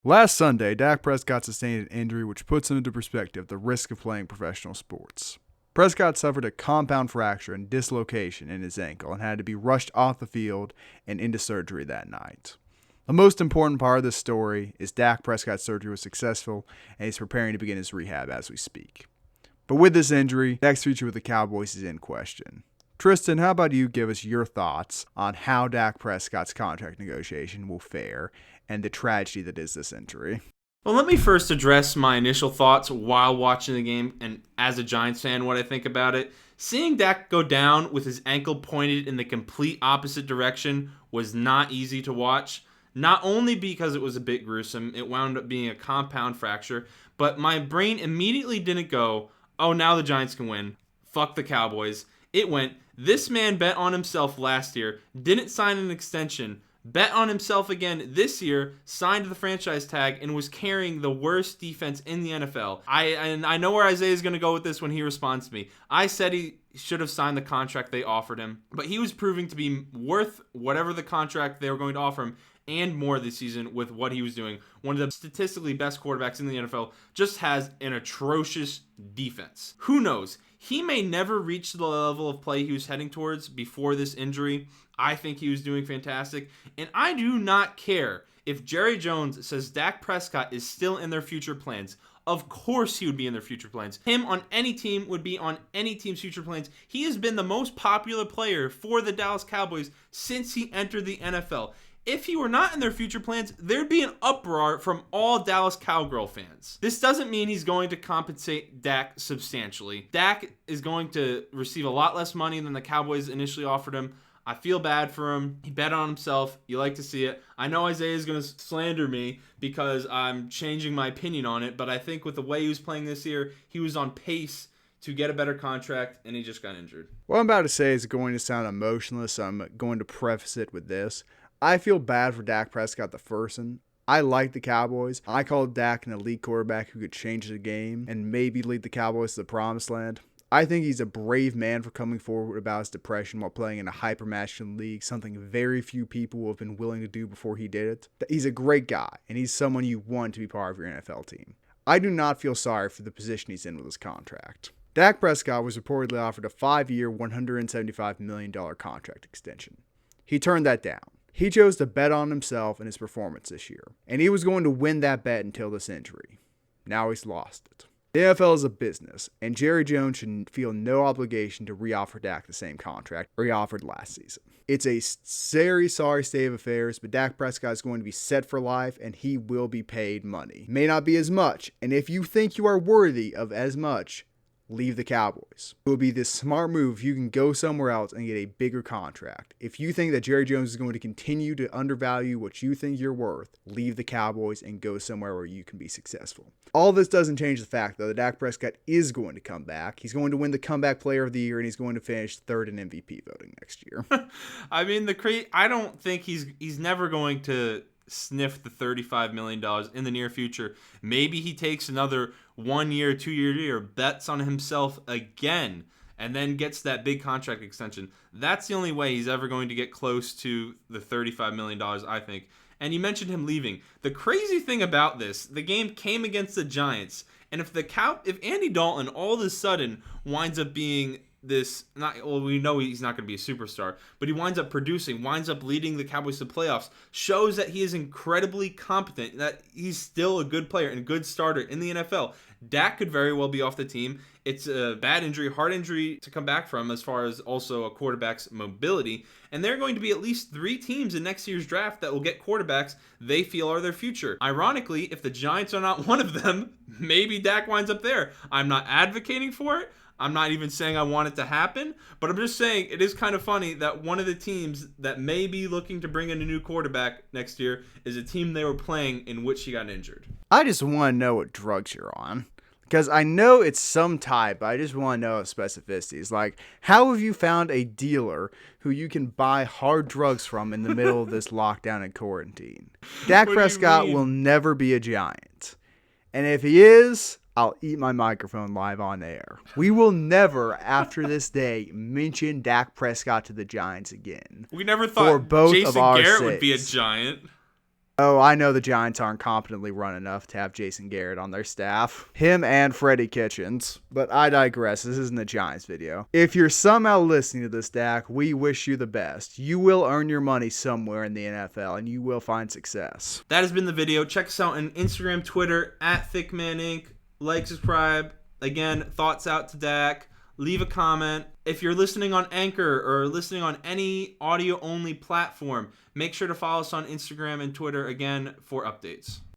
Last Sunday, Dak Prescott sustained an injury which puts into perspective the risk of playing professional sports. Prescott suffered a compound fracture and dislocation in his ankle and had to be rushed off the field and into surgery that night. The most important part of this story is Dak Prescott's surgery was successful and he's preparing to begin his rehab as we speak. But with this injury, Dak's future with the Cowboys is in question. Tristan, how about you give us your thoughts on how Dak Prescott's contract negotiation will fare and the tragedy that is this injury? Well, let me first address my initial thoughts while watching the game and as a Giants fan, what I think about it. Seeing Dak go down with his ankle pointed in the complete opposite direction was not easy to watch. Not only because it was a bit gruesome, it wound up being a compound fracture, but my brain immediately didn't go, oh, now the Giants can win. Fuck the Cowboys. It went, this man bet on himself last year, didn't sign an extension, bet on himself again this year, signed the franchise tag, and was carrying the worst defense in the NFL. I know where Isaiah is going to go with this when he responds to me. I said he should have signed the contract they offered him, but he was proving to be worth whatever the contract they were going to offer him and more this season with what he was doing. One of the statistically best quarterbacks in the NFL just has an atrocious defense. Who knows? He may never reach the level of play he was heading towards before this injury. I think he was doing fantastic. And I do not care if Jerry Jones says Dak Prescott is still in their future plans. Of course he would be in their future plans. Him on any team would be on any team's future plans. He has been the most popular player for the Dallas Cowboys since he entered the NFL. If he were not in their future plans, there'd be an uproar from all Dallas Cowgirl fans. This doesn't mean he's going to compensate Dak substantially. Dak is going to receive a lot less money than the Cowboys initially offered him. I feel bad for him. He bet on himself. You like to see it. I know Isaiah is going to slander me because I'm changing my opinion on it, but I think with the way he was playing this year, he was on pace to get a better contract, and he just got injured. What I'm about to say is going to sound emotionless, so I'm going to preface it with this. I feel bad for Dak Prescott the person. I like the Cowboys. I called Dak an elite quarterback who could change the game and maybe lead the Cowboys to the promised land. I think he's a brave man for coming forward about his depression while playing in a hyper-masculine league, something very few people have been willing to do before he did it. He's a great guy, and he's someone you want to be part of your NFL team. I do not feel sorry for the position he's in with his contract. Dak Prescott was reportedly offered a 5-year, $175 million contract extension. He turned that down. He chose to bet on himself and his performance this year, and he was going to win that bet until this injury. Now he's lost it. The NFL is a business, and Jerry Jones should feel no obligation to reoffer Dak the same contract he offered last season. It's a very sorry state of affairs, but Dak Prescott is going to be set for life, and he will be paid money. May not be as much, and if you think you are worthy of as much, leave the Cowboys. It would be this smart move if you can go somewhere else and get a bigger contract. If you think that Jerry Jones is going to continue to undervalue what you think you're worth, leave the Cowboys and go somewhere where you can be successful. All this doesn't change the fact, though, that Dak Prescott is going to come back. He's going to win the comeback player of the year, and he's going to finish third in MVP voting next year. I mean, I don't think he's never going to sniff the $35 million in the near future. Maybe he takes another 1 year, 2 year, bets on himself again, and then gets that big contract extension. That's the only way he's ever going to get close to the $35 million, I think. And you mentioned him leaving. The crazy thing about this, the game came against the Giants, and if Andy Dalton all of a sudden winds up being we know he's not going to be a superstar, but he winds up leading the Cowboys to playoffs, shows that he is incredibly competent, that he's still a good player and a good starter in the NFL. Dak could very well be off the team. It's a bad injury, hard injury to come back from as far as also a quarterback's mobility. And there are going to be at least 3 teams in next year's draft that will get quarterbacks they feel are their future. Ironically, if the Giants are not one of them, maybe Dak winds up there. I'm not advocating for it. I'm not even saying I want it to happen, but I'm just saying it is kind of funny that one of the teams that may be looking to bring in a new quarterback next year is a team they were playing in which he got injured. I just want to know what drugs you're on. Because I know it's some type, but I just want to know specificities. Like, how have you found a dealer who you can buy hard drugs from in the middle of this lockdown and quarantine? Dak Prescott will never be a Giant. And if he is, I'll eat my microphone live on air. We will never, after this day, mention Dak Prescott to the Giants again. We never thought Jason Garrett would be a sakes. Giant. Oh, I know the Giants aren't competently run enough to have Jason Garrett on their staff. Him and Freddie Kitchens. But I digress. This isn't a Giants video. If you're somehow listening to this, Dak, we wish you the best. You will earn your money somewhere in the NFL, and you will find success. That has been the video. Check us out on Instagram, Twitter, @ThickmanInc. Like, subscribe. Again, thoughts out to Dak. Leave a comment. If you're listening on Anchor or listening on any audio-only platform, make sure to follow us on Instagram and Twitter again for updates.